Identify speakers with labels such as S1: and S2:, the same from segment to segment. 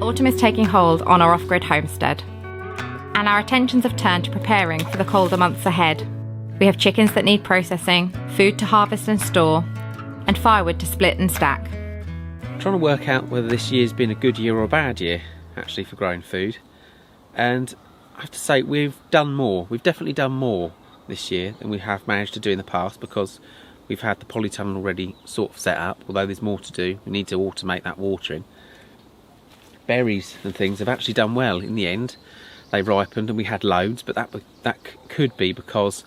S1: Autumn is taking hold on our off-grid homestead, and our attentions have turned to preparing for the colder months ahead. We have chickens that need processing, food to harvest and store, and firewood to split and stack.
S2: I'm trying to work out whether this year's been a good year or a bad year, actually, for growing food. And I have to say, we've done more. We've definitely done more this year than we have managed to do in the past, because we've had the polytunnel already sort of set up, although there's more to do. We need to automate that watering. Berries and things have actually done well in the end. They ripened and we had loads, but that could be because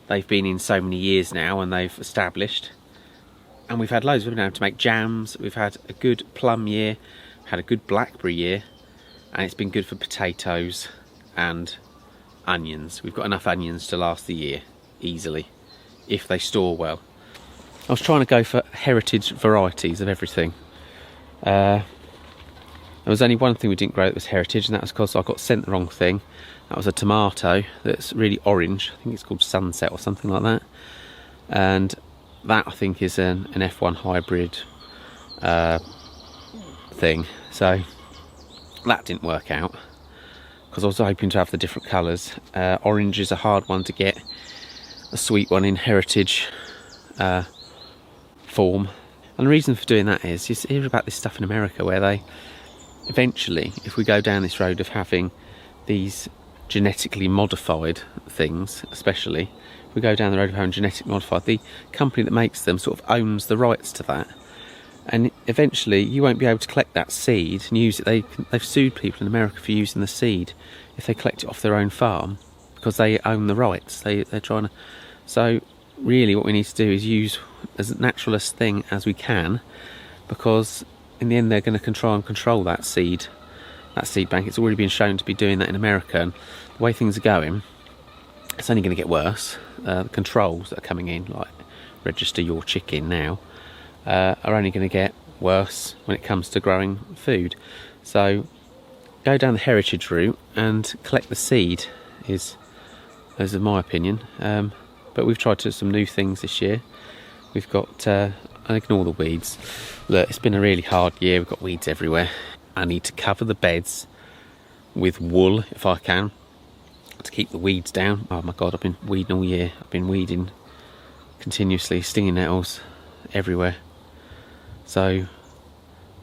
S2: they've been in so many years now and they've established. And we've had loads. We've been able to make jams. We've had a good plum year, had a good blackberry year, and it's been good for potatoes and onions. We've got enough onions to last the year easily if they store well. I was trying to go for heritage varieties of everything. There was only one thing we didn't grow that was heritage, and that was because I got sent the wrong thing. That was a tomato that's really orange. I think it's called Sunset or something like that. And that, I think, is an F1 hybrid thing. So that didn't work out, because I was hoping to have the different colours. Orange is a hard one to get, a sweet one in heritage form. And the reason for doing that is, you hear about this stuff in America where they eventually, if we go down this road of having these genetically modified things, especially if we go down the road of having genetically modified, the company that makes them sort of owns the rights to that, and eventually you won't be able to collect that seed and use it. They've sued people in America for using the seed if they collect it off their own farm, because they own the rights. They're trying to. So really what we need to do is use as naturalist thing as we can, because in the end they're going to try and control that seed bank. It's already been shown to be doing that in America, and the way things are going, it's only going to get worse. The controls that are coming in, like register your chicken now, are only going to get worse when it comes to growing food. So go down the heritage route and collect the seed is my opinion. But we've tried some new things this year. We've got and ignore the weeds. Look, it's been a really hard year. We've got weeds everywhere. I need to cover the beds with wool if I can to keep the weeds down. Oh my god, I've been weeding all year. I've been weeding continuously, stinging nettles everywhere. So,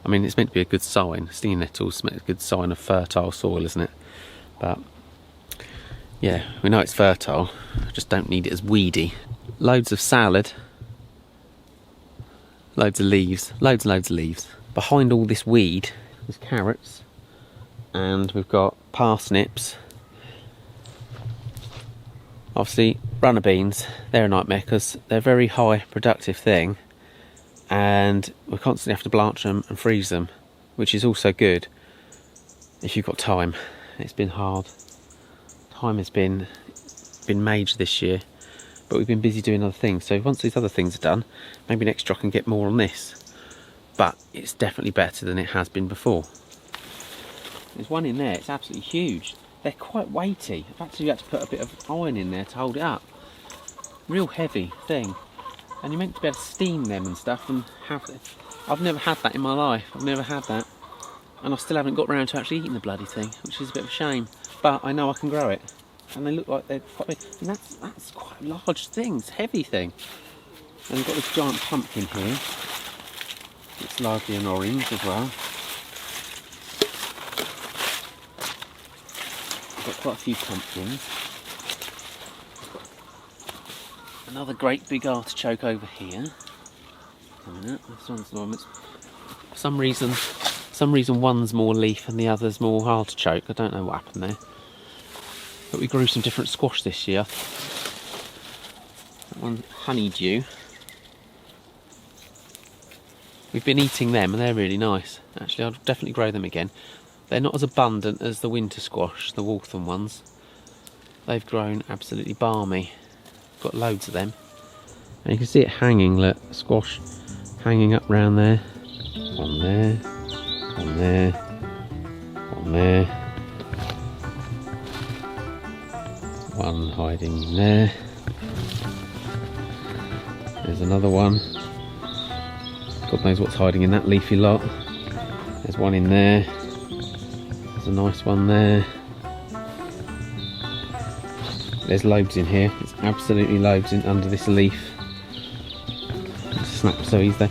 S2: I mean, it's meant to be a good sign. Stinging nettles meant a good sign of fertile soil, isn't it? But yeah, we know it's fertile. I just don't need it as weedy. Loads of salad. Loads of leaves, loads and loads of leaves. Behind all this weed, there's carrots, and we've got parsnips. Obviously, runner beans, they're a nightmare because they're a very high productive thing, and we constantly have to blanch them and freeze them, which is also good if you've got time. It's been hard. Time has been major this year. But we've been busy doing other things, so once these other things are done, maybe next year I can get more on this. But it's definitely better than it has been before. There's one in there, it's absolutely huge. They're quite weighty. I've actually had to put a bit of iron in there to hold it up. Real heavy thing. And you're meant to be able to steam them and stuff and have it. I've never had that in my life. I've never had that. And I still haven't got round to actually eating the bloody thing, which is a bit of a shame. But I know I can grow it. And they look like they're quite big. And that's quite a large thing, it's a heavy thing. And we've got this giant pumpkin here. It's largely an orange as well. We've got quite a few pumpkins. Another great big artichoke over here. This one's enormous. For some reason one's more leaf and the other's more artichoke. I don't know what happened there. But we grew some different squash this year. That one, honeydew. We've been eating them and they're really nice. Actually, I'll definitely grow them again. They're not as abundant as the winter squash, the Waltham ones. They've grown absolutely balmy. Got loads of them. And you can see it hanging, look, squash hanging up round there. On there, on there, on there. One hiding in there. There's another one. God knows what's hiding in that leafy lot. There's one in there. There's a nice one there. There's loads in here. It's absolutely loads in under this leaf. It snaps so easily.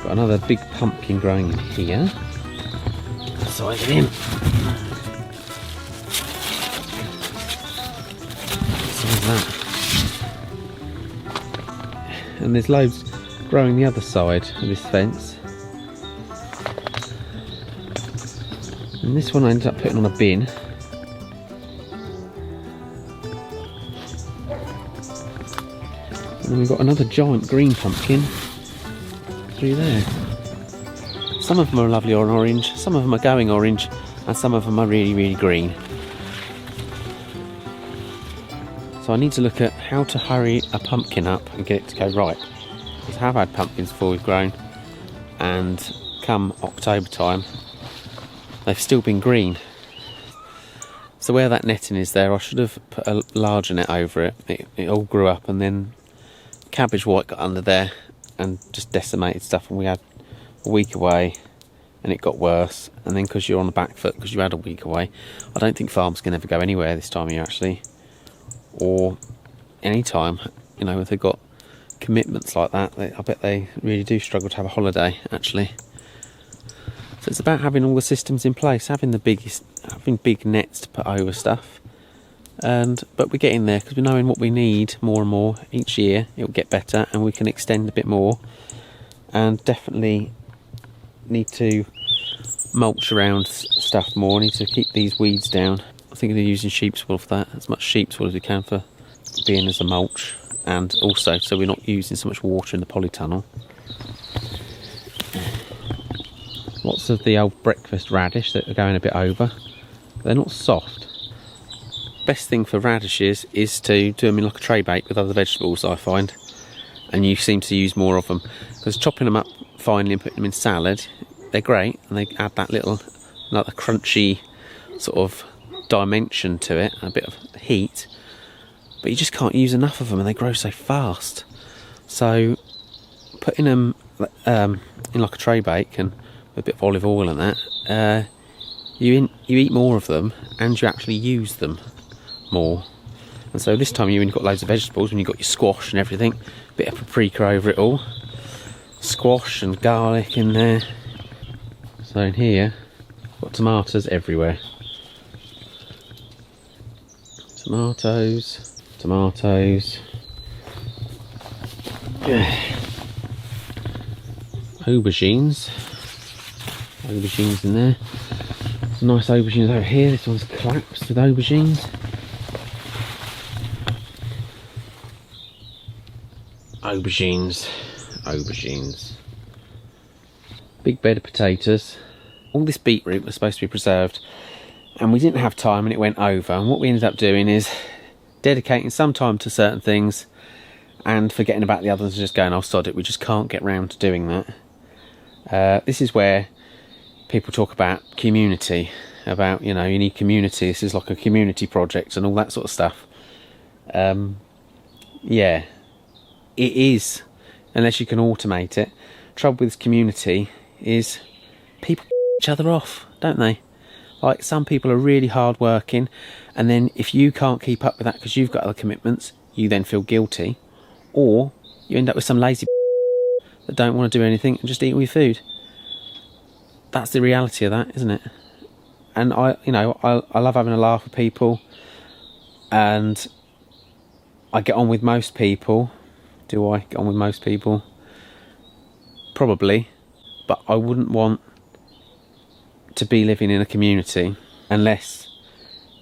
S2: Got another big pumpkin growing in here. Size it in. Size that. And there's loads growing the other side of this fence. And this one I ended up putting on a bin. And then we've got another giant green pumpkin through there. Some of them are lovely orange, some of them are going orange, and some of them are really, really green. So I need to look at how to hurry a pumpkin up and get it to go right. Because I have had pumpkins before we've grown, and come October time, they've still been green. So where that netting is there, I should have put a larger net over it. It all grew up, and then cabbage white got under there and just decimated stuff, and we had a week away and it got worse. And then because you're on the back foot because you had a week away, I don't think farms can ever go anywhere this time of year actually, or any time, you know, if they've got commitments like that. I bet they really do struggle to have a holiday actually. So it's about having all the systems in place, having big nets to put over stuff, but we're getting there because we're knowing what we need more and more each year. It'll get better and we can extend a bit more, and definitely need to mulch around stuff more. Need to keep these weeds down. I think they're using sheep's wool for that, as much sheep's wool as we can for being as a mulch, and also so we're not using so much water in the polytunnel. Lots of the old breakfast radish that are going a bit over. They're not soft. Best thing for radishes is to do them in like a tray bake with other vegetables, I find, and you seem to use more of them, because chopping them up finely and putting them in salad, they're great, and they add that little, like a crunchy sort of dimension to it, a bit of heat, but you just can't use enough of them and they grow so fast. So putting them in like a tray bake and with a bit of olive oil and that, you eat more of them and you actually use them more. And so this time of year when you've got loads of vegetables, when you've got your squash and everything, a bit of paprika over it all, squash and garlic in there. So in here, got tomatoes everywhere. Tomatoes, tomatoes. Aubergines. Aubergines in there. Some nice aubergines over here. This one's collapsed with aubergines. Aubergines. Aubergines. Big bed of potatoes. All this beetroot was supposed to be preserved, and we didn't have time and it went over, and what we ended up doing is dedicating some time to certain things and forgetting about the others and just going, oh sod it, we just can't get round to doing that. This is where people talk about community, about, you know, you need community, this is like a community project and all that sort of stuff. Yeah, it is, unless you can automate it. Trouble with community is people each other off, don't they? Like, some people are really hard working, and then if you can't keep up with that because you've got other commitments, you then feel guilty, or you end up with some lazy that don't want to do anything and just eat all your food. That's the reality of that, isn't it? And I love having a laugh with people, and I get on with most people. Do I get on with most people? Probably, but I wouldn't want to be living in a community unless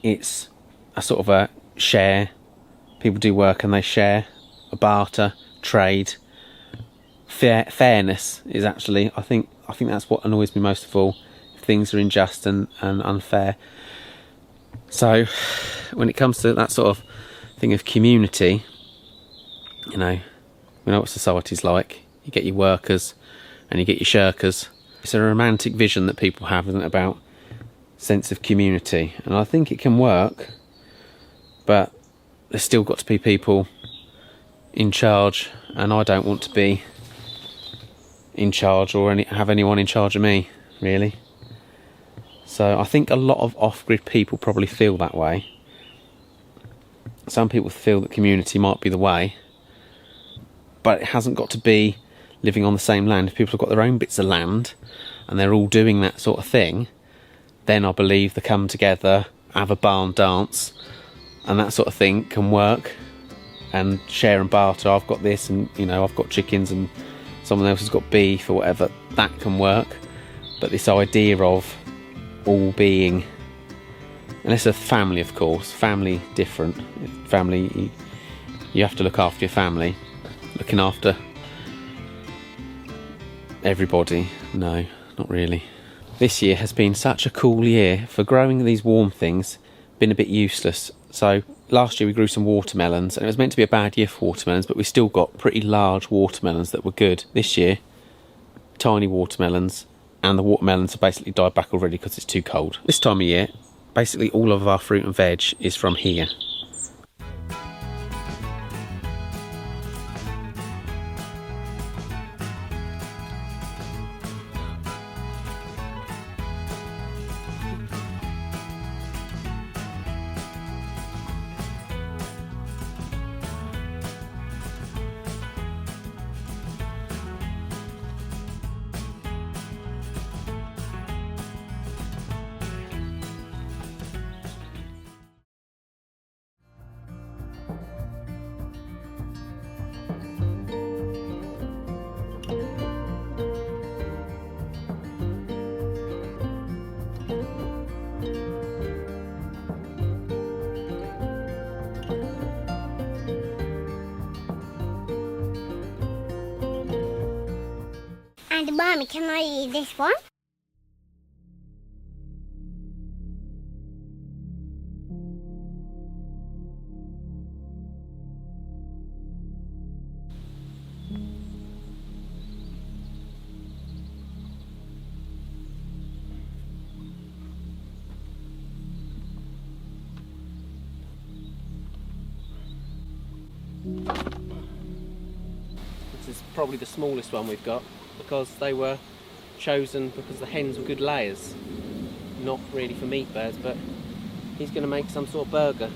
S2: it's a sort of a share. People do work and they share, a barter, trade. Fairness is actually, I think that's what annoys me most of all, if things are unjust and unfair. So when it comes to that sort of thing of community, you know what society's like. You get your workers and you get your shirkers. It's a romantic vision that people have, isn't it, about sense of community, and I think it can work, but there's still got to be people in charge, and I don't want to be in charge or have anyone in charge of me, really. So I think a lot of off-grid people probably feel that way. Some people feel that community might be the way, but it hasn't got to be living on the same land. If people have got their own bits of land and they're all doing that sort of thing, then I believe they come together, have a barn dance, and that sort of thing can work, and share and barter. I've got this, and you know, I've got chickens, and someone else has got beef or whatever. That can work. But this idea of all being, unless a family, of course, family different. Family, you have to look after your family. Looking after everybody, no, not really. This year has been such a cool year for growing these warm things. Been a bit useless. So last year we grew some watermelons, and it was meant to be a bad year for watermelons, but we still got pretty large watermelons that were good. This year, tiny watermelons, and the watermelons have basically died back already because it's too cold. This time of year, basically all of our fruit and veg is from here.
S3: And Mommy, can I eat this one?
S2: This is probably the smallest one we've got, because they were chosen because the hens were good layers, not really for meat birds, but he's going to make some sort of burger.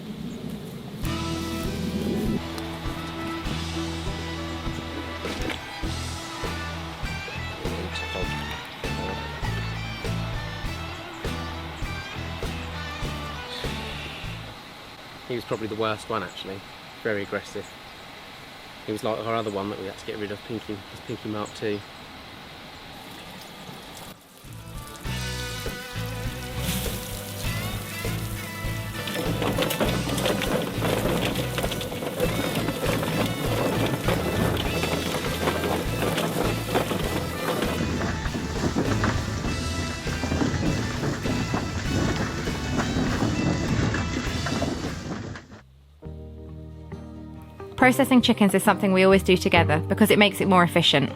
S2: He was probably the worst one actually, very aggressive. He was like our other one that we had to get rid of, Pinky, was Pinky Mark II.
S1: Processing chickens is something we always do together because it makes it more efficient.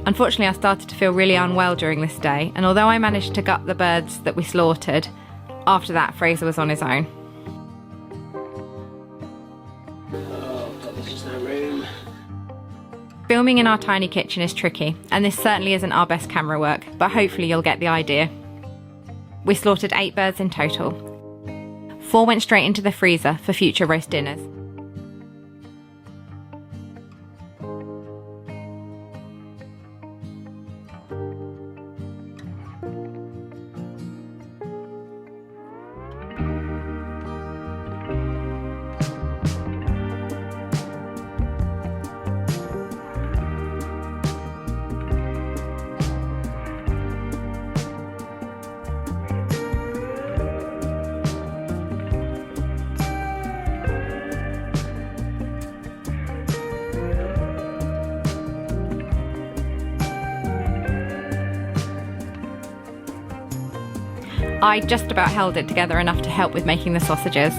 S1: Unfortunately, I started to feel really unwell during this day, and although I managed to gut the birds that we slaughtered, after that Fraser was on his own.
S2: Oh God, there's just no room.
S1: Filming in our tiny kitchen is tricky, and this certainly isn't our best camera work, but hopefully you'll get the idea. We slaughtered 8 birds in total. 4 went straight into the freezer for future roast dinners. I just about held it together enough to help with making the sausages.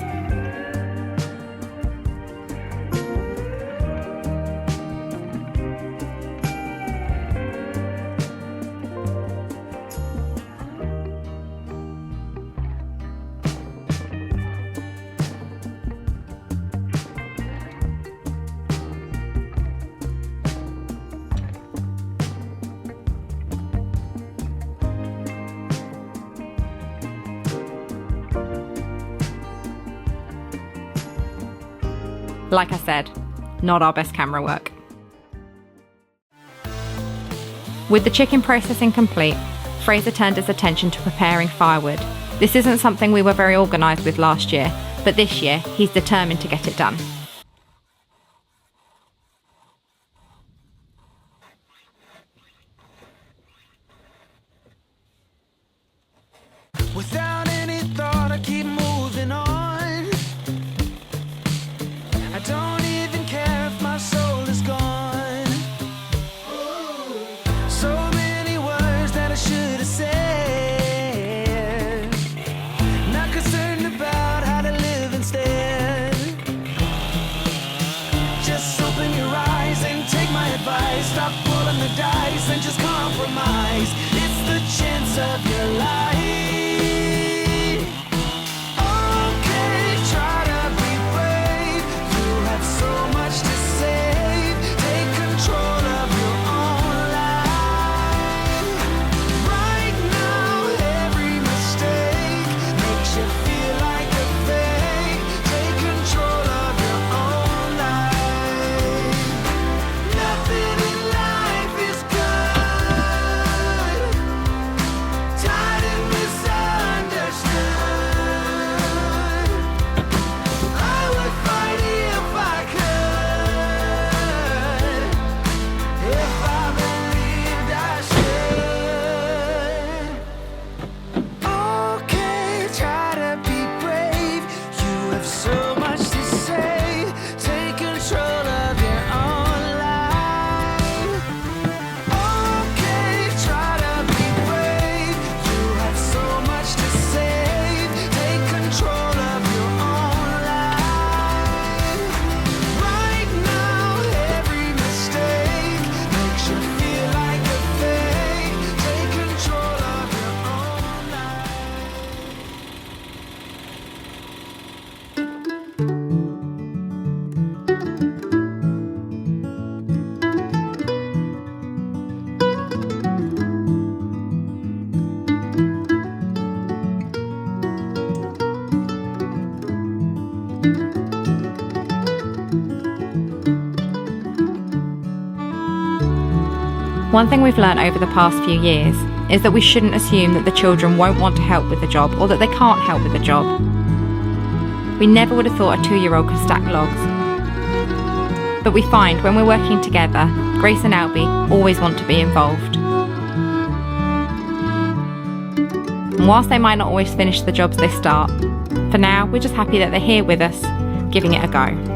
S1: Like I said, not our best camera work. With the chicken processing complete, Fraser turned his attention to preparing firewood. This isn't something we were very organised with last year, but this year he's determined to get it done.
S4: Without any thought, I keep moving on. I don't even care if my soul is gone. So many words that I should have said. Not concerned about how to live instead. Just open your eyes and take my advice. Stop pulling the dice and just compromise. It's the chance of your life.
S1: One thing we've learnt over the past few years is that we shouldn't assume that the children won't want to help with the job or that they can't help with the job. We never would have thought a 2-year-old could stack logs. But we find when we're working together, Grace and Albie always want to be involved. And whilst they might not always finish the jobs they start, for now we're just happy that they're here with us, giving it a go.